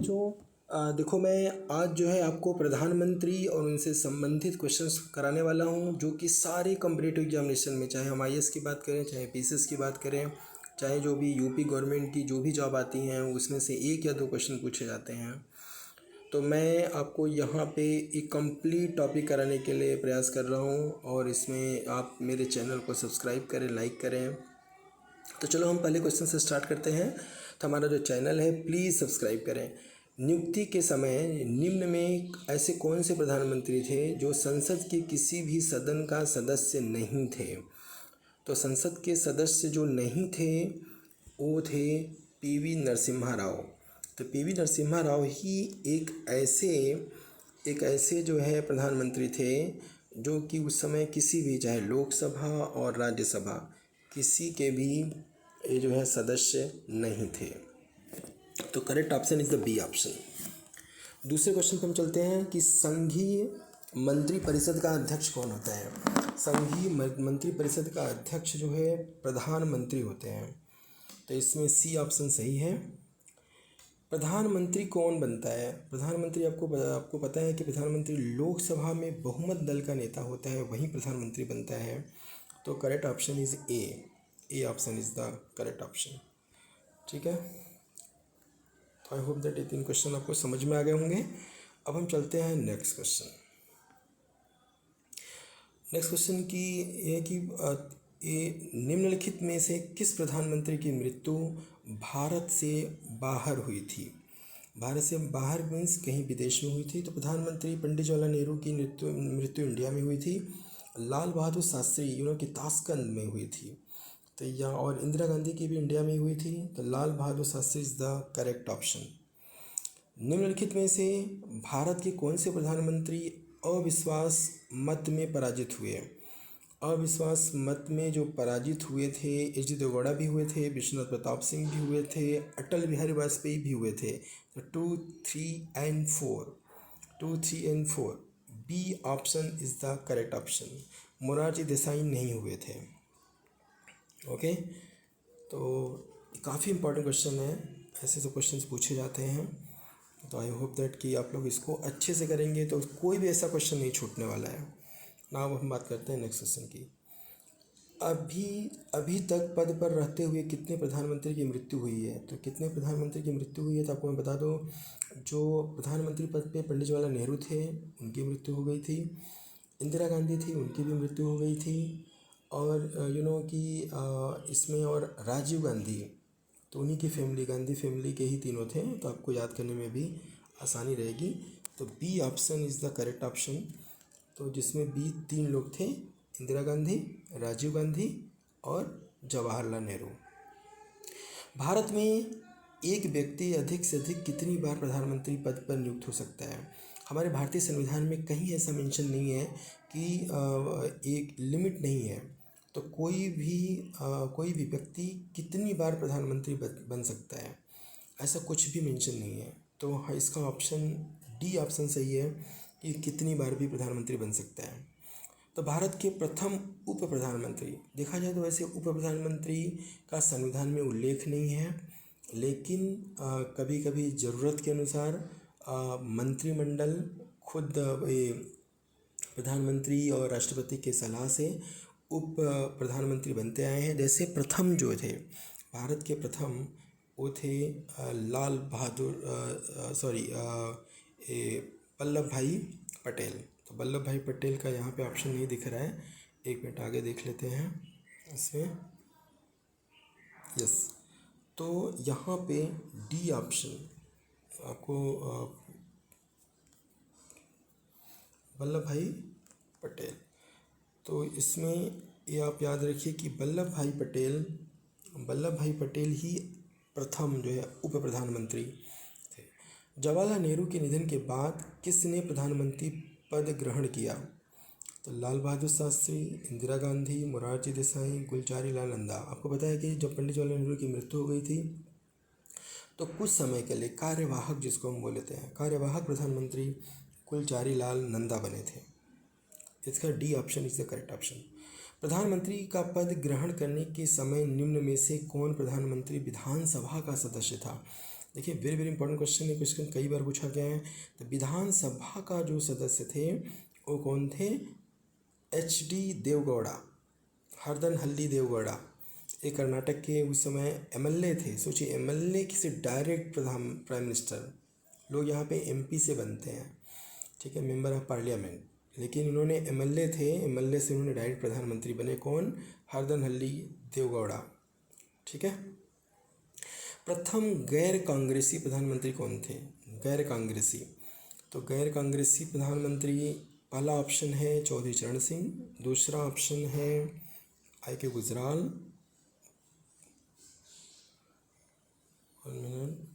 बच्चों देखो मैं आज जो है आपको प्रधानमंत्री और उनसे संबंधित क्वेश्चंस कराने वाला हूं जो कि सारे कॉम्पिटिटिव एग्जामिनेशन में, चाहे हम आईएएस की बात करें, चाहे पीसीएस की बात करें, चाहे जो भी यूपी गवर्नमेंट की जो भी जॉब आती हैं उसमें से एक या दो क्वेश्चन पूछे जाते हैं। तो मैं आपको यहाँ पे एक कंप्लीट टॉपिक कराने के लिए प्रयास कर रहा हूँ और इसमें आप मेरे चैनल को सब्सक्राइब करें, लाइक करें। तो चलो हम पहले क्वेश्चन से स्टार्ट करते हैं। तो हमारा जो चैनल है प्लीज़ सब्सक्राइब करें। नियुक्ति के समय निम्न में ऐसे कौन से प्रधानमंत्री थे जो संसद के किसी भी सदन का सदस्य नहीं थे? तो संसद के सदस्य जो नहीं थे वो थे पीवी नरसिम्हा राव। तो पीवी नरसिम्हा राव ही एक ऐसे जो है प्रधानमंत्री थे जो कि उस समय किसी भी, चाहे लोकसभा और राज्यसभा, किसी के भी ये जो है सदस्य नहीं थे। तो correct option is the B option. दूसरे क्वेश्चन पे हम चलते हैं कि संघीय मंत्री परिषद का अध्यक्ष कौन होता है? संघीय मंत्री परिषद का अध्यक्ष जो है प्रधानमंत्री होते हैं। तो इसमें सी ऑप्शन सही है। प्रधानमंत्री कौन बनता है? प्रधानमंत्री आपको पता है कि प्रधानमंत्री लोकसभा में बहुमत दल का नेता होता है, वही प्रधानमंत्री बनता है। तो correct option is A option is the correct option. ठीक है, तो आई होप दैट ये 3 क्वेश्चन आपको समझ में आ गए होंगे। अब हम चलते हैं नेक्स्ट क्वेश्चन। नेक्स्ट क्वेश्चन की ये कि ये निम्नलिखित में से किस प्रधानमंत्री की मृत्यु भारत से बाहर हुई थी? भारत से बाहर मीन्स कहीं विदेश में हुई थी। तो प्रधानमंत्री पंडित जवाहरलाल नेहरू की मृत्यु इंडिया में हुई थी। लाल बहादुर शास्त्री की ताशकंद में हुई थी। तो यहाँ और इंदिरा गांधी की भी इंडिया में हुई थी। तो Lal Bahadur Shastri is the correct option. निम्नलिखित में से भारत के कौन से प्रधानमंत्री अविश्वास मत में पराजित हुए? अविश्वास मत में जो पराजित हुए थे, एच डी देवेगौड़ा भी हुए थे, विश्वनाथ प्रताप सिंह भी हुए थे, अटल बिहारी वाजपेयी भी हुए थे। तो 2, 3 and 4 B option is the correct option. Morarji Desai नहीं हुए थे। ओके, तो काफ़ी इंपॉर्टेंट क्वेश्चन है, ऐसे तो क्वेश्चंस पूछे जाते हैं। तो आई होप दैट कि आप लोग इसको अच्छे से करेंगे तो कोई भी ऐसा क्वेश्चन नहीं छूटने वाला है ना। अब हम बात करते हैं नेक्स्ट क्वेश्चन की। अभी तक पद पर रहते हुए कितने प्रधानमंत्री की मृत्यु हुई है? तो कितने प्रधानमंत्री की मृत्यु हुई है तो आपको मैं बता दूं, जो प्रधानमंत्री पद पे पंडित जवाहरलाल नेहरू थे उनकी मृत्यु हो गई थी, इंदिरा गांधी थी उनकी भी मृत्यु हो गई थी, और कि इसमें और राजीव गांधी, तो उन्हीं की फैमिली, गांधी फैमिली के ही तीनों थे। तो आपको याद करने में भी आसानी रहेगी। तो B option is the correct option. तो जिसमें बी 3 लोग थे, इंदिरा गांधी, राजीव गांधी और जवाहरलाल नेहरू। भारत में एक व्यक्ति अधिक से अधिक कितनी बार प्रधानमंत्री पद पर नियुक्त हो सकता है? हमारे भारतीय संविधान में कहीं ऐसा मेंशन नहीं है कि एक लिमिट नहीं है। तो कोई भी व्यक्ति कितनी बार प्रधानमंत्री बन सकता है, ऐसा कुछ भी मेंशन नहीं है। तो इसका ऑप्शन डी ऑप्शन सही है कि कितनी बार भी प्रधानमंत्री बन सकता है। तो भारत के प्रथम उप प्रधानमंत्री, देखा जाए तो वैसे उप प्रधानमंत्री का संविधान में उल्लेख नहीं है, लेकिन कभी कभी ज़रूरत के अनुसार मंत्रिमंडल खुद प्रधानमंत्री और राष्ट्रपति के सलाह से उप प्रधानमंत्री बनते आए हैं। जैसे प्रथम जो थे, भारत के प्रथम, वो थे वल्लभ भाई पटेल। तो वल्लभ भाई पटेल का यहाँ पे ऑप्शन नहीं दिख रहा है, एक मिनट आगे देख लेते हैं इसमें। यस, तो यहाँ पे डी ऑप्शन आपको वल्लभ भाई पटेल। तो इसमें ये आप याद रखिए कि वल्लभ भाई पटेल ही प्रथम जो है उप प्रधानमंत्री थे। जवाहरलाल नेहरू के निधन के बाद किसने प्रधानमंत्री पद ग्रहण किया? तो लाल बहादुर शास्त्री, इंदिरा गांधी, मोरारजी देसाई, गुलजारी लाल नंदा। आपको पता है कि जब पंडित जवाहरलाल नेहरू की मृत्यु हो गई थी तो कुछ समय के लिए कार्यवाहक, जिसको हम बोलते हैं कार्यवाहक प्रधानमंत्री, गुलजारी लाल नंदा बने थे। इसका D option is the correct option. प्रधानमंत्री का पद ग्रहण करने के समय निम्न में से कौन प्रधानमंत्री विधानसभा का सदस्य था? देखिए वेरी वेरी इंपॉर्टेंट क्वेश्चन है, क्वेश्चन कई बार पूछा गया है। तो विधानसभा का जो सदस्य थे वो कौन थे? HD देवगौड़ा, हरदनहल्ली देवगौड़ा। ये कर्नाटक के उस समय MLA थे। सोचिए MLA से डायरेक्ट प्राइम मिनिस्टर, लोग यहाँ पे MP से बनते हैं, ठीक है, मेंबर ऑफ पार्लियामेंट, लेकिन इन्होंने MLA थे, MLA से उन्होंने डायरेक्ट प्रधानमंत्री बने। कौन? हरदनहल्ली देवगौड़ा, ठीक है। प्रथम गैर कांग्रेसी प्रधानमंत्री कौन थे? गैर कांग्रेसी, तो गैर कांग्रेसी प्रधानमंत्री पहला ऑप्शन है चौधरी चरण सिंह, दूसरा ऑप्शन है IK गुजराल, 1 मिनट,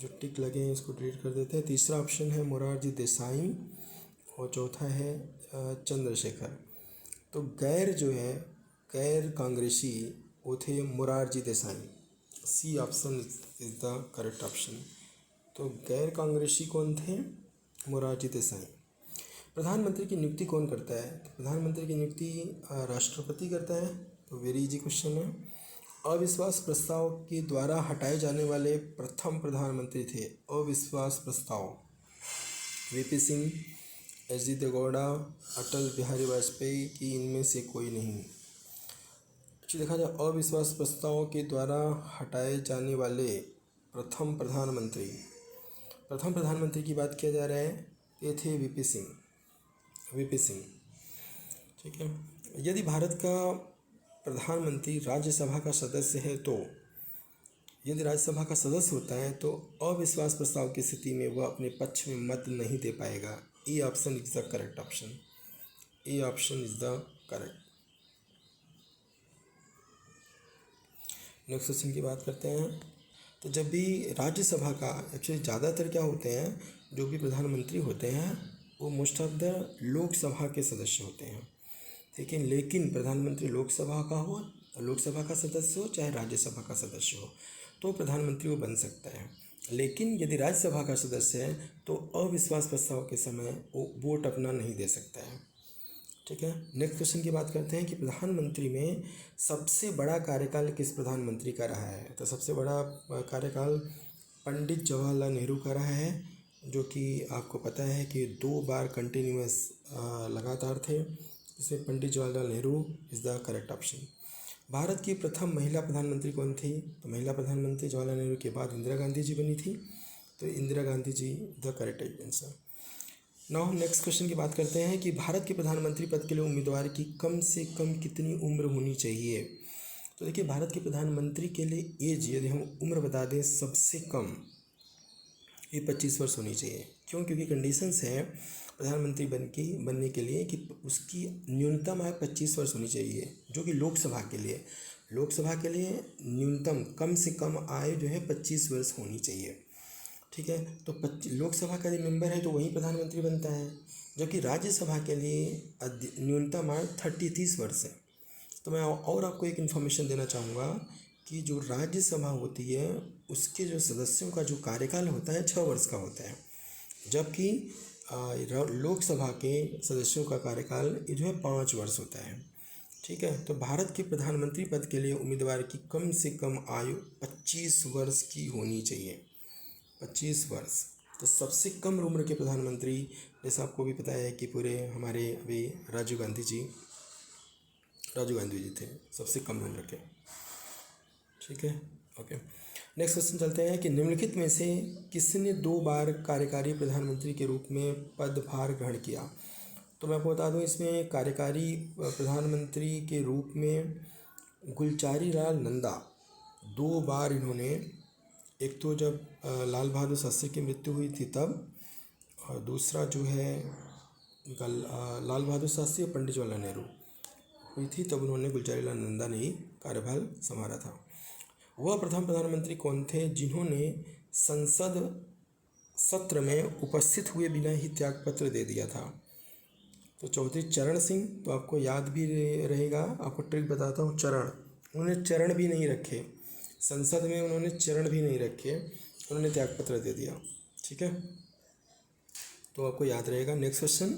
जो टिक लगे हैं इसको डिलीट कर देते हैं, तीसरा ऑप्शन है मोरारजी देसाई और चौथा है चंद्रशेखर। तो गैर जो है गैर कांग्रेसी वो थे Morarji Desai. C option is the correct option. तो गैर कांग्रेसी कौन थे? मोरारजी देसाई। प्रधानमंत्री की नियुक्ति कौन करता है? तो प्रधानमंत्री की नियुक्ति राष्ट्रपति करता है। तो वेरी इजी क्वेश्चन है। अविश्वास प्रस्ताव के द्वारा हटाए जाने वाले प्रथम प्रधानमंत्री थे। अविश्वास प्रस्ताव, VP सिंह, HD देवगौड़ा, अटल बिहारी वाजपेयी की इनमें से कोई नहीं। देखा जाए अविश्वास प्रस्ताव के द्वारा हटाए जाने वाले प्रथम प्रधानमंत्री की बात किया जा रहा है, ये थे VP सिंह, ठीक है। यदि भारत का प्रधानमंत्री राज्यसभा का सदस्य है तो यदि राज्यसभा का सदस्य होता है तो अविश्वास प्रस्ताव की स्थिति में वह अपने पक्ष में मत नहीं दे पाएगा। A option is the correct option. A option is the correct. Next question की बात करते हैं। तो जब भी राज्यसभा का एक्चुअली ज़्यादातर क्या होते हैं, जो भी प्रधानमंत्री होते हैं वो मोस्ट ऑफ द लोकसभा के सदस्य होते हैं, लेकिन प्रधानमंत्री लोकसभा का हो, लोकसभा का सदस्य हो चाहे राज्यसभा का सदस्य हो तो प्रधानमंत्री वो बन सकता है। लेकिन यदि राज्यसभा का सदस्य है तो अविश्वास प्रस्ताव के समय वो वोट अपना नहीं दे सकता है, ठीक है। नेक्स्ट क्वेश्चन की बात करते हैं कि प्रधानमंत्री में सबसे बड़ा कार्यकाल किस प्रधानमंत्री का रहा है? तो सबसे बड़ा कार्यकाल पंडित जवाहरलाल नेहरू का रहा है, जो कि आपको पता है कि 2 बार कंटिन्यूअस लगातार थे। इसमें Pandit Jawaharlal Nehru is the correct option. Bharat की प्रथम महिला प्रधानमंत्री कौन थी? तो महिला प्रधानमंत्री जवाहरलाल नेहरू के बाद इंदिरा गांधी जी बनी थी, तो Indira Gandhi ji the correct answer. Now हम नेक्स्ट क्वेश्चन की बात करते हैं कि भारत के प्रधानमंत्री पद के लिए उम्मीदवार की कम से कम कितनी उम्र होनी चाहिए? तो देखिए भारत के प्रधानमंत्री के लिए एज, यदि हम उम्र बता दें सबसे कम, ये 25 वर्ष होनी चाहिए। क्यों? क्योंकि कंडीशंस है प्रधानमंत्री बनने के लिए कि उसकी न्यूनतम आयु 25 वर्ष होनी चाहिए, जो कि लोकसभा के लिए न्यूनतम कम से कम आयु जो है 25 वर्ष होनी चाहिए, ठीक है। तो लोकसभा का यदि मेंबर है तो वही प्रधानमंत्री बनता है, जबकि राज्यसभा के लिए न्यूनतम आयु 30 वर्ष है। तो मैं और आपको एक इन्फॉर्मेशन देना चाहूँगा कि जो राज्यसभा होती है उसके जो सदस्यों का जो कार्यकाल होता है 6 वर्ष का होता है, जबकि लोकसभा के सदस्यों का कार्यकाल ये जो है 5 वर्ष होता है, ठीक है। तो भारत के प्रधानमंत्री पद के लिए उम्मीदवार की कम से कम आयु 25 वर्ष की होनी चाहिए, 25 वर्ष। तो सबसे कम उम्र के प्रधानमंत्री जैसा आपको भी पता है कि पूरे हमारे अभी राजीव गांधी जी थे सबसे कम उम्र के, ठीक है, ओके। नेक्स्ट क्वेश्चन चलते हैं कि निम्नलिखित में से किसने 2 बार कार्यकारी प्रधानमंत्री के रूप में पदभार ग्रहण किया? तो मैं आपको बता दूं इसमें कार्यकारी प्रधानमंत्री के रूप में गुलजारी लाल नंदा 2 बार इन्होंने, एक तो जब लाल बहादुर शास्त्री की मृत्यु हुई थी तब, और दूसरा जो है लाल बहादुर शास्त्री और पंडित जवाहरलाल नेहरू हुई थी तब उन्होंने गुलजारी लाल नंदा ने कार्यभार संभाला था। वह प्रथम प्रधानमंत्री कौन थे जिन्होंने संसद सत्र में उपस्थित हुए बिना ही त्यागपत्र दे दिया था? तो चौधरी चरण सिंह, तो आपको याद भी रहेगा, आपको ट्रिक बताता हूँ, उन्होंने चरण भी नहीं रखे संसद में, उन्होंने चरण भी नहीं रखे, उन्होंने त्यागपत्र दे दिया, ठीक है, तो आपको याद रहेगा। नेक्स्ट क्वेश्चन,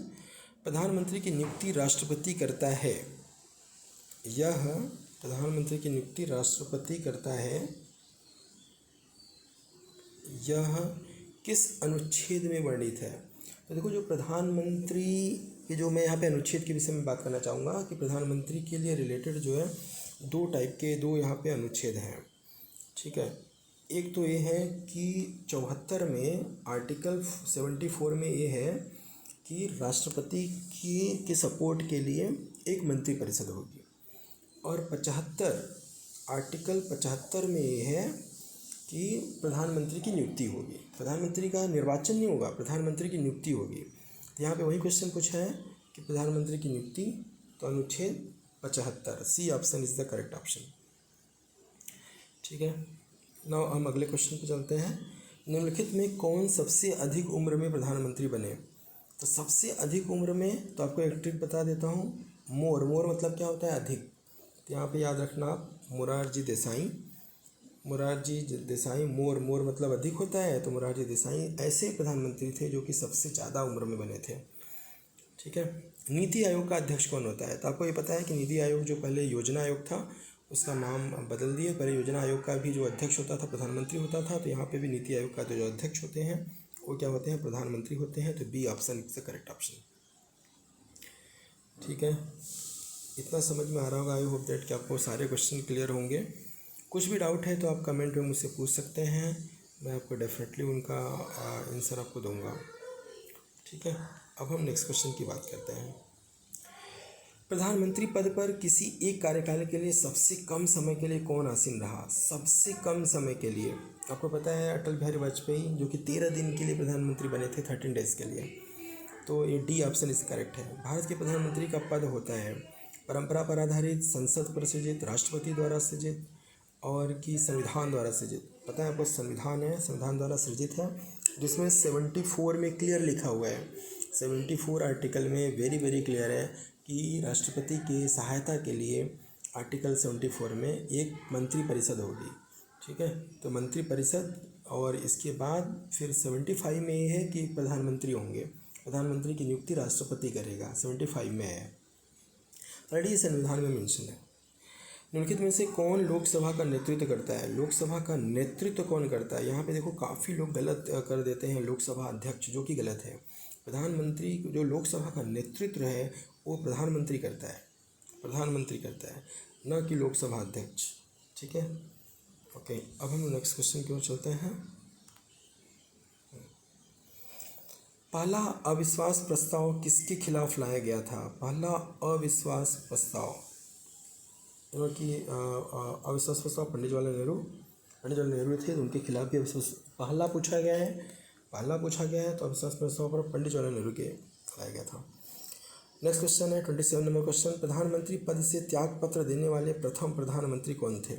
प्रधानमंत्री की नियुक्ति राष्ट्रपति करता है, यह प्रधानमंत्री की नियुक्ति राष्ट्रपति करता है, यह किस अनुच्छेद में वर्णित है? तो देखो, जो प्रधानमंत्री के, जो मैं यहाँ पे अनुच्छेद के विषय में बात करना चाहूँगा कि प्रधानमंत्री के लिए रिलेटेड जो है दो टाइप के, दो यहाँ पे अनुच्छेद हैं, ठीक है। एक तो ये है कि 74 में, आर्टिकल 74 में ये है कि राष्ट्रपति के सपोर्ट के लिए एक मंत्रिपरिषद होगी, और 75, आर्टिकल 75 में ये है कि प्रधानमंत्री की नियुक्ति होगी। प्रधानमंत्री का निर्वाचन नहीं होगा, प्रधानमंत्री की नियुक्ति होगी। तो यहाँ पे वही क्वेश्चन पूछा है कि प्रधानमंत्री की नियुक्ति, तो अनुच्छेद 75, C option is the correct option, ठीक है। नाउ हम अगले क्वेश्चन पे चलते हैं। निम्नलिखित में कौन सबसे अधिक उम्र में प्रधानमंत्री बने? तो सबसे अधिक उम्र में, तो आपको एक ट्रिक बता देता हूँ, मोर मतलब क्या होता है? अधिक। तो यहाँ पे याद रखना आप, मोरारजी देसाई, मोर मतलब अधिक होता है, तो मोरारजी देसाई ऐसे प्रधानमंत्री थे जो कि सबसे ज़्यादा उम्र में बने थे, ठीक है। नीति आयोग का अध्यक्ष कौन होता है? तो आपको ये पता है कि नीति आयोग जो पहले योजना आयोग था, उसका नाम बदल दिए। पहले योजना आयोग का भी जो अध्यक्ष होता था प्रधानमंत्री होता था, तो यहाँ पे भी नीति आयोग का जो अध्यक्ष होते हैं वो क्या होते हैं? प्रधानमंत्री होते हैं। तो B option is the correct option, ठीक है। इतना समझ में आ रहा होगा, आई होप दैट कि आपको सारे क्वेश्चन क्लियर होंगे। कुछ भी डाउट है तो आप कमेंट में मुझसे पूछ सकते हैं, मैं आपको डेफिनेटली उनका आंसर आपको दूंगा, ठीक है। अब हम नेक्स्ट क्वेश्चन की बात करते हैं। प्रधानमंत्री पद पर किसी एक कार्यकाल के लिए सबसे कम समय के लिए कौन आसीन रहा? सबसे कम समय के लिए आपको पता है अटल बिहारी वाजपेयी, जो कि 13 दिन के लिए प्रधानमंत्री बने थे, 13 डेज के लिए। तो ये डी ऑप्शन इस करेक्ट है। भारत के प्रधानमंत्री का पद होता है परंपरा पर आधारित, संसद पर सृजित, राष्ट्रपति द्वारा सृजित, और कि संविधान द्वारा सृजित। पता है आपको, संविधान है, संविधान द्वारा सृजित है, जिसमें 74 में क्लियर लिखा हुआ है, 74 आर्टिकल में वेरी वेरी क्लियर है कि राष्ट्रपति की सहायता के लिए आर्टिकल 74 में एक मंत्रिपरिषद होगी, ठीक है। तो मंत्रिपरिषद, और इसके बाद फिर 75 में ये है कि प्रधानमंत्री होंगे, प्रधानमंत्री की नियुक्ति राष्ट्रपति करेगा, 75 में है, ऑलरेडी संविधान में मेंशन है। निम्नलिखित में से कौन लोकसभा का नेतृत्व करता है? लोकसभा का नेतृत्व कौन करता है? यहाँ पे देखो, काफ़ी लोग गलत कर देते हैं, लोकसभा अध्यक्ष, जो कि गलत है। प्रधानमंत्री जो लोकसभा का नेतृत्व है वो प्रधानमंत्री करता है, न कि लोकसभा अध्यक्ष, ठीक है। ओके, अब हम नेक्स्ट क्वेश्चन की ओर चलते हैं। पहला अविश्वास प्रस्ताव किसके खिलाफ लाया गया था? पहला अविश्वास प्रस्ताव कि अविश्वास प्रस्ताव पंडित जवाहरलाल नेहरू थे, तो उनके खिलाफ भी अविश्वास पहला पूछा गया है, तो अविश्वास प्रस्ताव पर पंडित जवाहरलाल नेहरू के लाया गया था। नेक्स्ट क्वेश्चन है 27 नंबर क्वेश्चन। प्रधानमंत्री पद से त्याग पत्र देने वाले प्रथम प्रधानमंत्री कौन थे?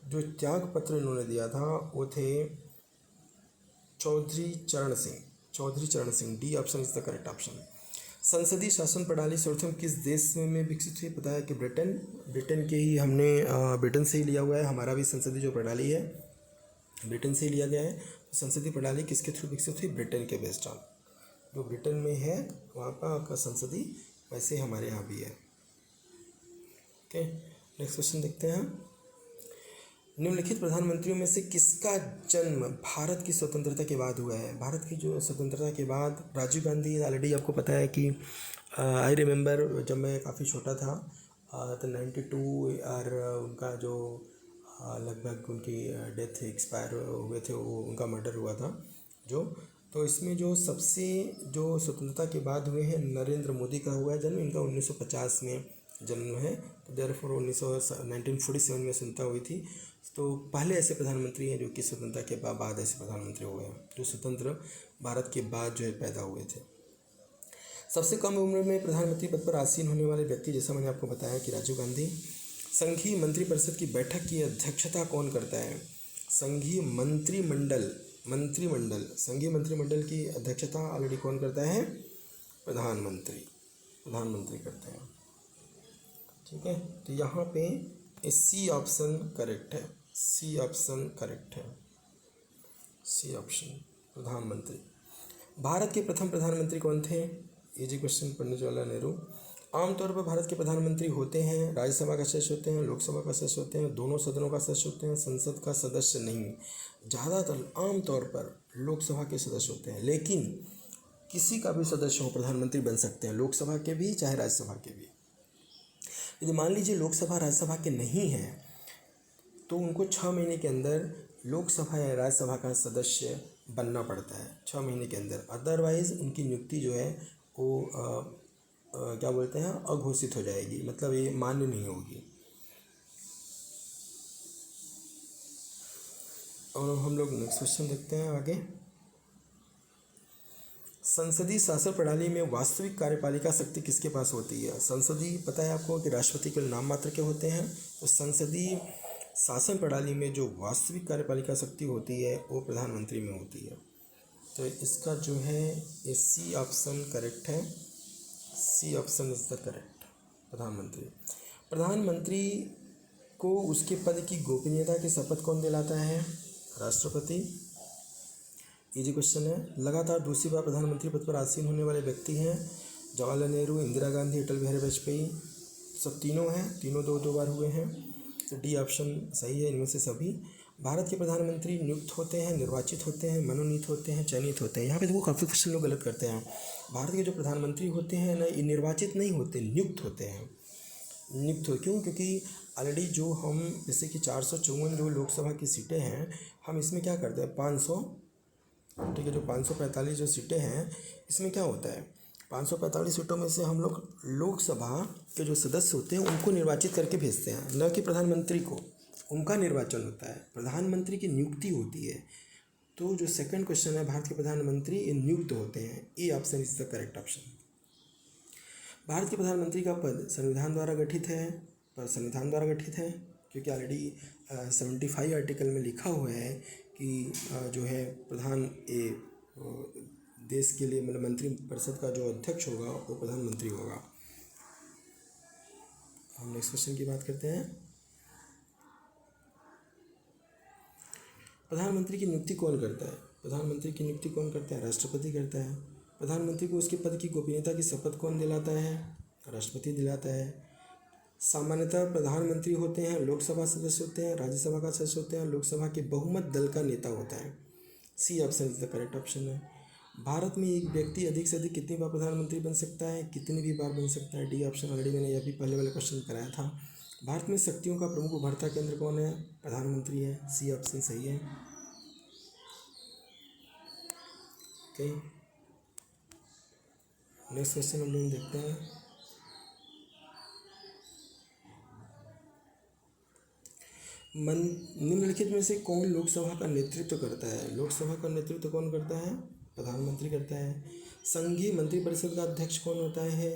जो त्याग पत्र इन्होंने दिया था वो थे चौधरी चरण Singh, D option is the correct option. संसदीय शासन प्रणाली सर्वप्रथम किस देश में विकसित हुई? पता है कि ब्रिटेन के ही, हमने ब्रिटेन से ही लिया हुआ है, हमारा भी संसदीय जो प्रणाली है ब्रिटेन से ही लिया गया है। तो संसदीय प्रणाली किसके थ्रू विकसित हुई? ब्रिटेन के बेस्ड ऑन, जो ब्रिटेन में है वहाँ का संसदीय, वैसे हमारे यहाँ भी है। ओके, नेक्स्ट क्वेश्चन देखते हैं। निम्नलिखित प्रधानमंत्रियों में से किसका जन्म भारत की स्वतंत्रता के बाद हुआ है? भारत की जो स्वतंत्रता के बाद राजीव गांधी, ऑलरेडी आपको पता है कि आई रिमेंबर जब मैं काफ़ी छोटा था, तो 92 और उनका जो लगभग उनकी डेथ एक्सपायर हुए थे, वो उनका मर्डर हुआ था तो इसमें जो सबसे जो स्वतंत्रता के बाद हुए हैं, नरेंद्र मोदी का हुआ है जन्म, इनका 1950 में जन्म है। तो देयरफॉर 1947 में स्वतंत्रता हुई थी। तो पहले ऐसे प्रधानमंत्री हैं जो कि स्वतंत्रता के बाद ऐसे प्रधानमंत्री हुए हैं, जो स्वतंत्र भारत के बाद जो है पैदा हुए थे। सबसे कम उम्र में प्रधानमंत्री पद पर आसीन होने वाले व्यक्ति, जैसा मैंने आपको बताया कि राजीव गांधी। संघीय मंत्रिपरिषद की बैठक की अध्यक्षता कौन करता है? संघीय मंत्रिमंडल की अध्यक्षता ऑलरेडी कौन करता है? प्रधानमंत्री करते हैं, ठीक है। तो यहाँ पे सी ऑप्शन करेक्ट है, सी ऑप्शन प्रधानमंत्री। भारत के प्रथम प्रधानमंत्री कौन थे? इजी क्वेश्चन, पंडित जवाहरलाल नेहरू। आमतौर पर भारत के प्रधानमंत्री होते हैं राज्यसभा का सदस्य होते हैं, लोकसभा का सदस्य होते हैं, दोनों सदनों का सदस्य होते हैं, संसद का सदस्य नहीं। ज़्यादातर आमतौर पर लोकसभा के सदस्य होते हैं, लेकिन किसी का भी सदस्य हो प्रधानमंत्री बन सकते हैं, लोकसभा के भी चाहे राज्यसभा के भी। यदि मान लीजिए लोकसभा राज्यसभा के नहीं हैं तो उनको 6 महीने के अंदर लोकसभा या राज्यसभा का सदस्य बनना पड़ता है, 6 महीने के अंदर। अदरवाइज़ उनकी नियुक्ति जो है वो क्या बोलते हैं, अघोषित हो जाएगी, मतलब ये मान्य नहीं होगी। और हम लोग नेक्स्ट क्वेश्चन देखते हैं आगे। संसदीय शासन प्रणाली में वास्तविक कार्यपालिका शक्ति किसके पास होती है? संसदीय, पता है आपको कि राष्ट्रपति केवल नाम मात्र के होते हैं, तो संसदीय शासन प्रणाली में जो वास्तविक कार्यपालिका शक्ति होती है वो प्रधानमंत्री में होती है। तो इसका जो है ये सी ऑप्शन करेक्ट है, C option is the correct. प्रधानमंत्री को उसके पद की गोपनीयता की शपथ कौन दिलाता है? राष्ट्रपति। इजी क्वेश्चन है। लगातार दूसरी बार प्रधानमंत्री पद पर आसीन होने वाले व्यक्ति हैं जवाहरलाल नेहरू, इंदिरा गांधी, अटल बिहारी वाजपेयी। सब तीनों हैं, तीनों दो बार हुए हैं, तो डी ऑप्शन सही है इनमें से सभी। भारत के प्रधानमंत्री नियुक्त होते हैं, निर्वाचित होते हैं, मनोनीत होते हैं, चयनित होते हैं। यहाँ पे देखो काफ़ी क्वेश्चन लोग गलत करते हैं। भारत के जो प्रधानमंत्री होते हैं ना, ये निर्वाचित नहीं होते, नियुक्त होते हैं। नियुक्त हो क्यों? क्योंकि ऑलरेडी जो हम जैसे कि 454 जो लोकसभा की सीटें हैं, हम इसमें क्या करते हैं 500, ठीक है, जो 545 जो सीटें हैं इसमें क्या होता है 545 सीटों में से हम लोग लोकसभा के जो सदस्य होते हैं उनको निर्वाचित करके भेजते हैं, न कि प्रधानमंत्री को। उनका निर्वाचन होता है, प्रधानमंत्री की नियुक्ति होती है। तो जो सेकंड क्वेश्चन है, भारत के प्रधानमंत्री नियुक्त होते हैं, A option is the correct option. Bharat के प्रधानमंत्री का पद संविधान द्वारा गठित है, पर संविधान द्वारा गठित है क्योंकि ऑलरेडी 75 आर्टिकल में लिखा हुआ है कि जो है प्रधान देश के लिए मतलब मंत्रिपरिषद का जो अध्यक्ष होगा वो प्रधानमंत्री होगा। हम नेक्स्ट क्वेश्चन की बात करते हैं। प्रधानमंत्री की नियुक्ति कौन करता है? प्रधानमंत्री की नियुक्ति कौन करता है? राष्ट्रपति करता है। प्रधानमंत्री को उसके पद की गोपनीयता की शपथ कौन दिलाता है? राष्ट्रपति दिलाता है। सामान्यतः प्रधानमंत्री होते हैं, लोकसभा सदस्य होते हैं, राज्यसभा का सदस्य होते हैं, लोकसभा के बहुमत दल का नेता होता है। C option is the correct option है। भारत में एक व्यक्ति अधिक से अधिक कितनी बार प्रधानमंत्री बन सकता है? कितनी भी बार बन सकता है। डी ऑप्शन ऑलरेडी मैंने यह भी पहले वाले क्वेश्चन कराया था। भारत में शक्तियों का प्रमुख उभरता केंद्र कौन है? प्रधानमंत्री है। सी ऑप्शन सही है। ओके, नेक्स्ट क्वेश्चन हम लोग देखते हैं। निम्नलिखित में से कौन लोकसभा का नेतृत्व करता है? लोकसभा का नेतृत्व कौन करता है? प्रधानमंत्री करता है। संघीय मंत्रिपरिषद का अध्यक्ष कौन होता है?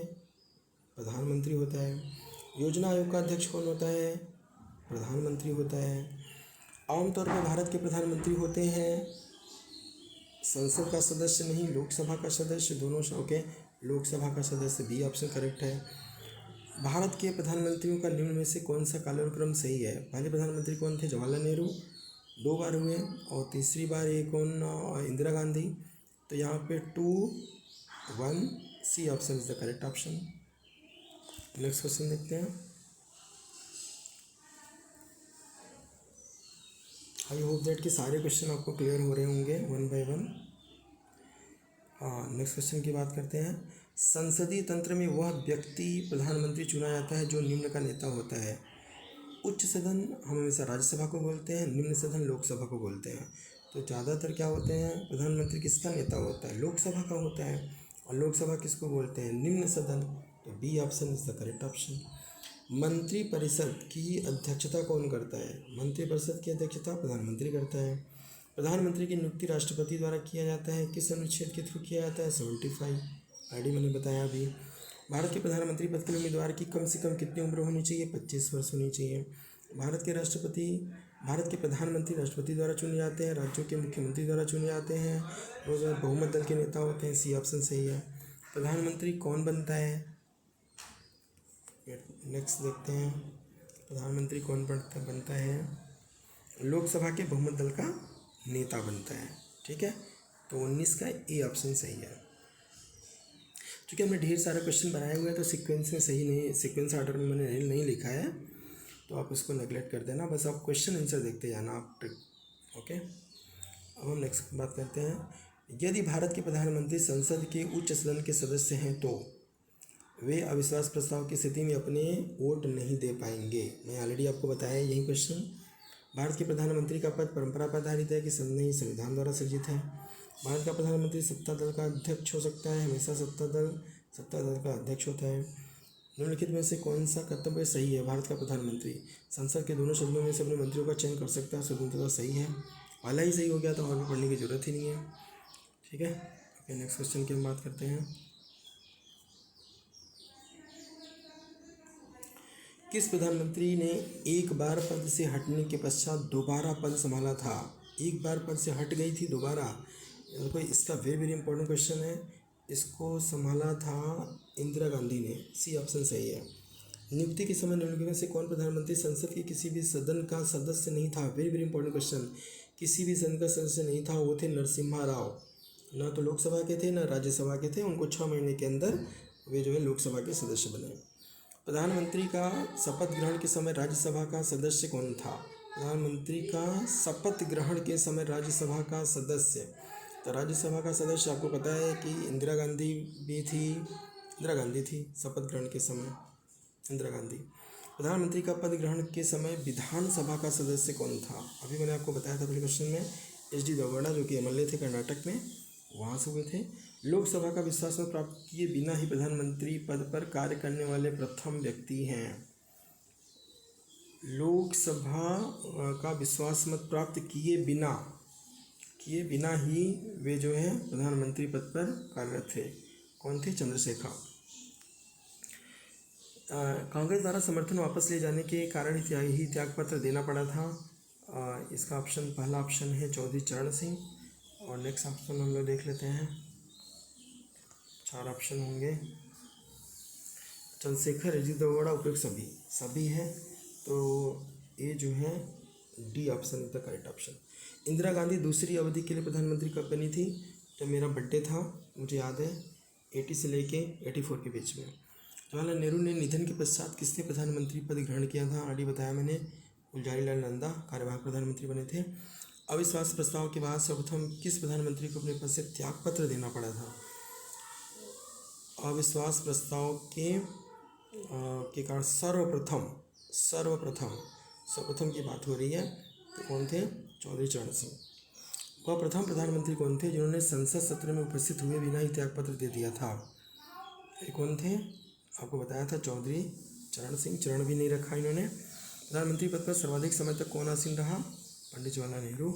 प्रधानमंत्री होता है। योजना आयोग का अध्यक्ष कौन होता है? प्रधानमंत्री होता है। आमतौर पर भारत के प्रधानमंत्री होते हैं संसद का सदस्य नहीं, लोकसभा का सदस्य, दोनों। ओके, लोकसभा का सदस्य, बी ऑप्शन करेक्ट है। भारत के प्रधानमंत्रियों का निम्न में से कौन सा कालक्रम सही है? पहले प्रधानमंत्री कौन थे? जवाहरलाल नेहरू, 2 बार हुए, और तीसरी बार ये कौन? इंदिरा गांधी। तो यहाँ पे 2, 1, C option is the correct option. Next question देखते हैं। आई होप दैट कि सारे क्वेश्चन आपको क्लियर हो रहे होंगे वन बाय वन। हाँ, नेक्स्ट क्वेश्चन की बात करते हैं। संसदीय तंत्र में वह व्यक्ति प्रधानमंत्री चुना जाता है जो निम्न का नेता होता है। उच्च सदन हम हमेशा राज्यसभा को बोलते हैं, निम्न सदन लोकसभा को बोलते हैं। तो ज़्यादातर क्या होते हैं, प्रधानमंत्री किसका नेता होता है? लोकसभा का होता है। और लोकसभा किसको बोलते हैं? निम्न सदन। तो B option is the correct option. मंत्रिपरिषद की अध्यक्षता कौन करता है? मंत्रिपरिषद की अध्यक्षता प्रधानमंत्री करता है। प्रधानमंत्री की नियुक्ति राष्ट्रपति द्वारा किया जाता है। किस अनुच्छेद के थ्रू किया जाता है? 75। आईडी मैंने बताया अभी। भारत के प्रधानमंत्री पद के लिए उम्मीदवार की कम से कम कितनी उम्र होनी चाहिए? 25 वर्ष होनी चाहिए। भारत के प्रधानमंत्री राष्ट्रपति द्वारा चुने जाते हैं, राज्यों के मुख्यमंत्री द्वारा चुने जाते हैं, और बहुमत दल के नेता होते हैं। सी ऑप्शन सही है। प्रधानमंत्री कौन बनता है? नेक्स्ट देखते हैं। प्रधानमंत्री कौन बनता है? लोकसभा के बहुमत दल का नेता बनता है। ठीक है, तो 19 का ए ऑप्शन सही है। क्योंकि हमने ढेर सारा क्वेश्चन बनाए हुए हैं तो सीक्वेंस में सही नहीं, सीक्वेंस ऑर्डर में मैंने नहीं लिखा है, तो आप उसको नेगलेक्ट कर देना, बस आप क्वेश्चन आंसर देखते जाना आप। ओके, अब हम नेक्स्ट बात करते हैं। यदि भारत के प्रधानमंत्री संसद के उच्च सदन के सदस्य हैं तो वे अविश्वास प्रस्ताव की स्थिति में अपने वोट नहीं दे पाएंगे। मैं ऑलरेडी आपको बताया यही क्वेश्चन। भारत के प्रधानमंत्री का पद परंपरा पर आधारित है कि नहीं संविधान द्वारा सृजित है। भारत का प्रधानमंत्री सत्ता दल का अध्यक्ष हो सकता है, हमेशा सत्ता दल का अध्यक्ष होता है। निम्नलिखित में से कौन सा कर्तव्य सही है? भारत का प्रधानमंत्री संसद के दोनों सदनों में से अपने मंत्रियों का चयन कर सकता है, स्वतंत्रता सही है। पहला ही सही हो गया तो और भी पढ़ने की जरूरत ही नहीं है। ठीक है, ओके, नेक्स्ट क्वेश्चन की हम बात करते हैं। किस प्रधानमंत्री ने एक बार पद से हटने के पश्चात दोबारा पद संभाला था? एक बार पद से हट गई थी, दोबारा, कोई इसका वेरी वेरी इंपॉर्टेंट क्वेश्चन है। इसको संभाला था इंदिरा गांधी ने, सी ऑप्शन सही है। नियुक्ति के समय निम्नलिखित में से कौन प्रधानमंत्री संसद के किसी भी सदन का सदस्य नहीं था? Very very important question. किसी भी सदन का सदस्य नहीं था, वो थे नरसिम्हा राव। ना तो लोकसभा के थे ना राज्यसभा के थे, उनको 6 महीने के अंदर वे जो है लोकसभा के सदस्य बने। प्रधानमंत्री का शपथ ग्रहण के समय राज्यसभा का सदस्य कौन था? प्रधानमंत्री का शपथ ग्रहण के समय राज्यसभा का सदस्य, तो राज्यसभा का सदस्य आपको पता है कि इंदिरा गांधी भी थी, इंदिरा गांधी थी शपथ ग्रहण के समय, इंदिरा गांधी। प्रधानमंत्री का पद ग्रहण के समय विधानसभा का सदस्य कौन था? अभी मैंने आपको बताया था पहले क्वेश्चन में, एच डी देवेगौड़ा, जो कि एमएलए थे कर्नाटक में, वहाँ से हुए थे। लोकसभा का विश्वास मत प्राप्त किए बिना ही प्रधानमंत्री पद पर कार्य करने वाले प्रथम व्यक्ति हैं। लोकसभा का विश्वास मत प्राप्त किए बिना ही वे जो है प्रधानमंत्री पद पर कार्यरत थे। कौन थे? चंद्रशेखर। कांग्रेस द्वारा समर्थन वापस ले जाने के कारण ही त्यागपत्र देना पड़ा था। इसका ऑप्शन, पहला ऑप्शन है चौधरी चरण सिंह। और नेक्स्ट ऑप्शन हम लोग देख लेते हैं, 4 ऑप्शन होंगे। चंद्रशेखर, एच डी देवेगौड़ा, उपयुक्त सभी है, तो ये जो है D option is the correct option. Indira Gandhi दूसरी अवधि के लिए प्रधानमंत्री कब बनी थी? जब मेरा बर्थडे था, मुझे याद है, 80 से लेके 84 के बीच में। जवाहरलाल नेहरू ने निधन के पश्चात किसने प्रधानमंत्री पद ग्रहण किया था? ऑलरेडी बताया मैंने, गुलजारी लाल नंदा कार्यवाहक प्रधानमंत्री बने थे। अविश्वास प्रस्ताव के बाद सर्वप्रथम किस प्रधानमंत्री को अपने पद से त्यागपत्र देना पड़ा था? अविश्वास प्रस्ताव के कारण सर्वप्रथम की बात हो रही है, तो कौन थे? चौधरी चरण सिंह। वह प्रथम प्रधानमंत्री कौन थे जिन्होंने संसद सत्र में उपस्थित हुए बिना ही त्यागपत्र दे दिया था? ये कौन थे? आपको बताया था चौधरी चरण सिंह, चरण भी नहीं रखा इन्होंने। प्रधानमंत्री पद पर सर्वाधिक समय तक कौन आसीन रहा? पंडित जवाहरलाल नेहरू।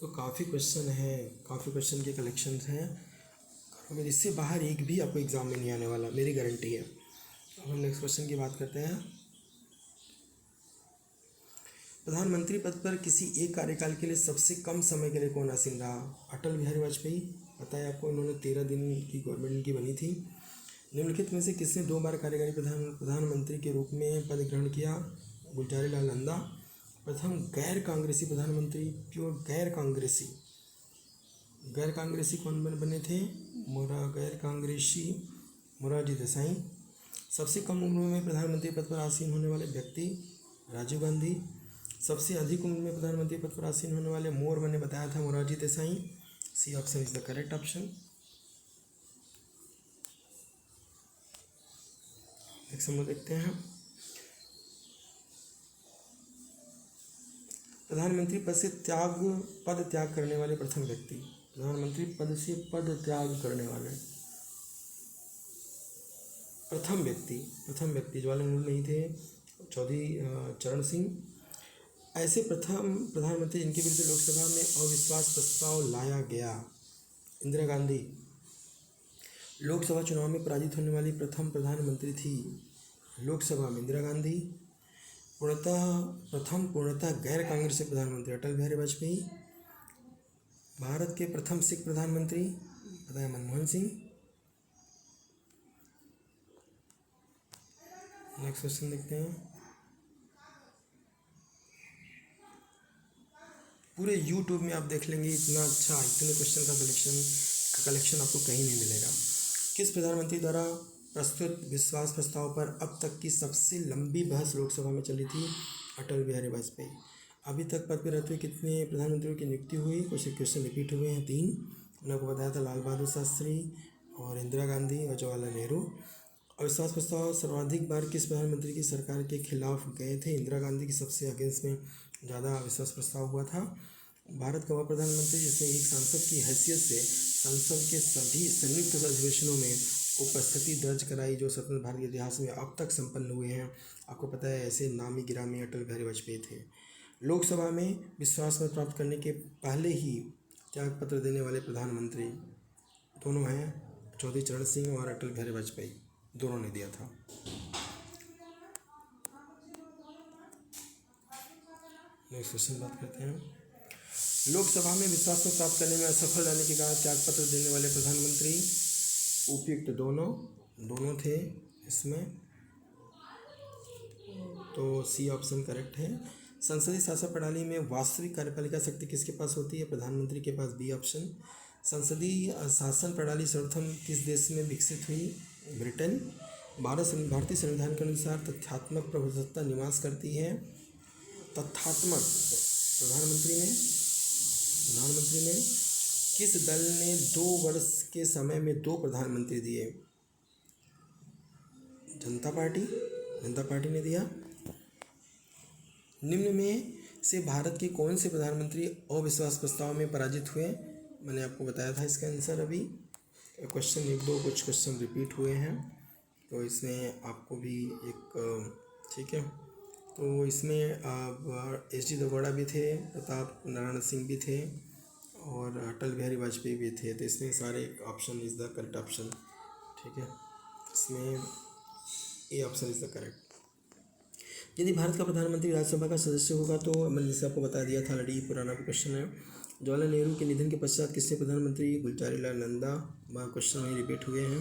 तो काफ़ी क्वेश्चन है, काफ़ी क्वेश्चन के कलेक्शंस हैं, अगर इससे बाहर एक भी आपको एग्ज़ाम में नहीं आने वाला, मेरी गारंटी है। अब हम नेक्स्ट क्वेश्चन की बात करते हैं। प्रधानमंत्री पद पर किसी एक कार्यकाल के लिए सबसे कम समय के लिए कौन आसीन रहा? अटल बिहारी वाजपेयी, पता है आपको, इन्होंने 13 दिन की गवर्नमेंट इनकी बनी थी। निम्नलिखित में से किसने 2 बार कार्यकारी प्रधानमंत्री के रूप में पद ग्रहण किया? गुलजारी लाल नंदा। प्रथम गैर कांग्रेसी प्रधानमंत्री, प्योर गैर कांग्रेसी कौन बने थे? गैर कांग्रेसी मोरारजी देसाई। सबसे कम उम्र में प्रधानमंत्री पद पर आसीन होने वाले व्यक्ति राजीव गांधी। सबसे अधिक उम्र में प्रधानमंत्री पद पर आसीन होने वाले मैंने बताया था Morarji Desai. C option is the correct option. Next हम देखते हैं, प्रधानमंत्री पद से पद त्याग करने वाले प्रथम व्यक्ति। प्रधानमंत्री पद से पद त्याग करने वाले प्रथम व्यक्ति जवाहरलाल नेहरू नहीं थे, चौधरी चरण सिंह। ऐसे प्रथम प्रधानमंत्री जिनके विरुद्ध लोकसभा में अविश्वास प्रस्ताव लाया गया। इंदिरा गांधी लोकसभा चुनाव में पराजित होने वाली प्रथम प्रधानमंत्री थी लोकसभा में इंदिरा गांधी। पूर्णतः गैर कांग्रेसी प्रधानमंत्री अटल बिहारी वाजपेयी। भारत के प्रथम सिख प्रधानमंत्री पता है, मनमोहन सिंह। नेक्स्ट क्वेश्चन देखते हैं, पूरे यूट्यूब में आप देख लेंगे, इतना अच्छा इतने क्वेश्चन का कलेक्शन आपको कहीं नहीं मिलेगा। किस प्रधानमंत्री द्वारा प्रस्तुत विश्वास प्रस्ताव पर अब तक की सबसे लंबी बहस लोकसभा में चली थी? अटल बिहारी वाजपेयी। अभी तक पद पर रहते हुए कितने प्रधानमंत्रियों की नियुक्ति हुई? कुछ क्वेश्चन रिपीट हुए हैं, 3। मैंने आपको बताया था लाल बहादुर शास्त्री और इंदिरा गांधी और जवाहरलाल नेहरू। अविश्वास प्रस्ताव सर्वाधिक बार किस प्रधानमंत्री की सरकार के खिलाफ गए थे? इंदिरा गांधी की सबसे अगेंस्ट में ज़्यादा अविश्वास प्रस्ताव हुआ था। भारत का वह प्रधानमंत्री जिसने एक सांसद की हैसियत से संसद के सभी संयुक्त अधिवेशनों में उपस्थिति दर्ज कराई, जो स्वतंत्र भारत के इतिहास में अब तक संपन्न हुए हैं। आपको पता है ऐसे नामी गिरामी अटल बिहारी वाजपेयी थे। लोकसभा में विश्वास मत प्राप्त करने के पहले ही त्यागपत्र देने वाले प्रधानमंत्री दोनों हैं, चौधरी चरण सिंह और अटल बिहारी वाजपेयी, दोनों ने दिया था। नेक्स्ट क्वेश्चन बात करते हैं। लोकसभा में विश्वास मत प्राप्त करने में असफल रहने के कारण त्यागपत्र देने वाले प्रधानमंत्री उपयुक्त दोनों थे इसमें, तो सी ऑप्शन करेक्ट है। संसदीय शासन प्रणाली में वास्तविक कार्यपालिका शक्ति किसके पास होती है? प्रधानमंत्री के पास, बी ऑप्शन। संसदीय शासन प्रणाली सर्वप्रथम किस देश में विकसित हुई? ब्रिटेन। भारतीय संविधान के अनुसार तथ्यात्मक प्रभुसत्ता निवास करती है। तथ्यात्मक प्रधानमंत्री ने किस दल ने 2 वर्ष के समय में 2 प्रधानमंत्री दिए? जनता पार्टी ने दिया। निम्न में से भारत के कौन से प्रधानमंत्री अविश्वास प्रस्ताव में पराजित हुए? मैंने आपको बताया था इसका आंसर अभी। क्वेश्चन 1-2 कुछ क्वेश्चन रिपीट हुए हैं, तो इसमें आपको भी एक ठीक है। तो इसमें एच डी देवेगौड़ा भी थे, प्रताप नारायण सिंह भी थे और अटल बिहारी वाजपेयी भी थे। तो इसमें सारे option is the correct option, ठीक है। इसमें A option is the correct. यदि भारत का प्रधानमंत्री राज्यसभा का सदस्य होगा तो मैंने जैसे आपको बता दिया था ऑलरेडी, पुराना क्वेश्चन है। जवाहरलाल नेहरू के निधन के पश्चात किसने प्रधानमंत्री? गुलजारीलाल नंदा। क्वेश्चन वहीं रिपीट हुए हैं।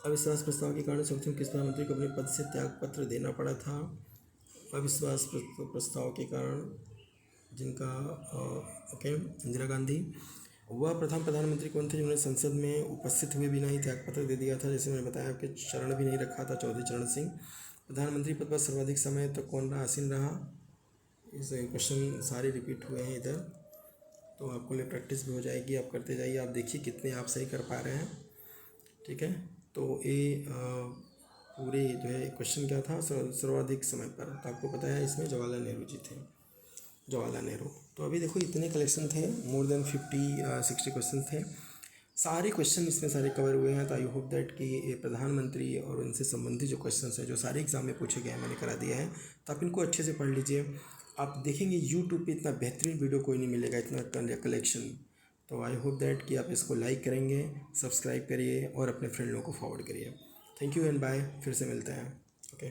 अविश्वास प्रस्ताव के कारण सर्वप्रथम किस प्रधानमंत्री को अपने पद से त्यागपत्र देना पड़ा था? अविश्वास प्रस्ताव के कारण जिनका ओके, इंदिरा गांधी। वह प्रथम प्रधानमंत्री कौन थे जिन्होंने संसद में उपस्थित हुए बिना ही त्यागपत्र दे दिया था? जैसे मैंने बताया कि चरण भी नहीं रखा था, चौधरी चरण सिंह। प्रधानमंत्री पद पर सर्वाधिक समय तक कौन आसीन रहा? इस क्वेश्चन सारे रिपीट हुए हैं इधर, तो आपको लिए प्रैक्टिस भी हो जाएगी, आप करते जाइए। आप देखिए कितने आप सही कर पा रहे हैं, ठीक है। तो ये पूरे जो है क्वेश्चन क्या था, सर्वाधिक समय पर, तो आपको पता है इसमें जवाहरलाल नेहरू जी थे, जवाहरलाल नेहरू। तो अभी देखो इतने कलेक्शन थे, मोर देन 50-60 क्वेश्चन थे, सारे क्वेश्चन इसमें सारे कवर हुए हैं। तो आई होप दैट कि ये प्रधानमंत्री और उनसे संबंधित जो क्वेश्चंस हैं जो सारे एग्जाम में पूछे गए हैं मैंने करा दिया है, तो आप इनको अच्छे से पढ़ लीजिए। आप देखेंगे यूट्यूब पे इतना बेहतरीन वीडियो कोई नहीं मिलेगा, इतना कलेक्शन। तो आई होप दैट कि आप इसको लाइक करेंगे, सब्सक्राइब करिए और अपने फ्रेंड लोगों को फॉरवर्ड करिए। थैंक यू एंड बाय, फिर से मिलते हैं, ओके।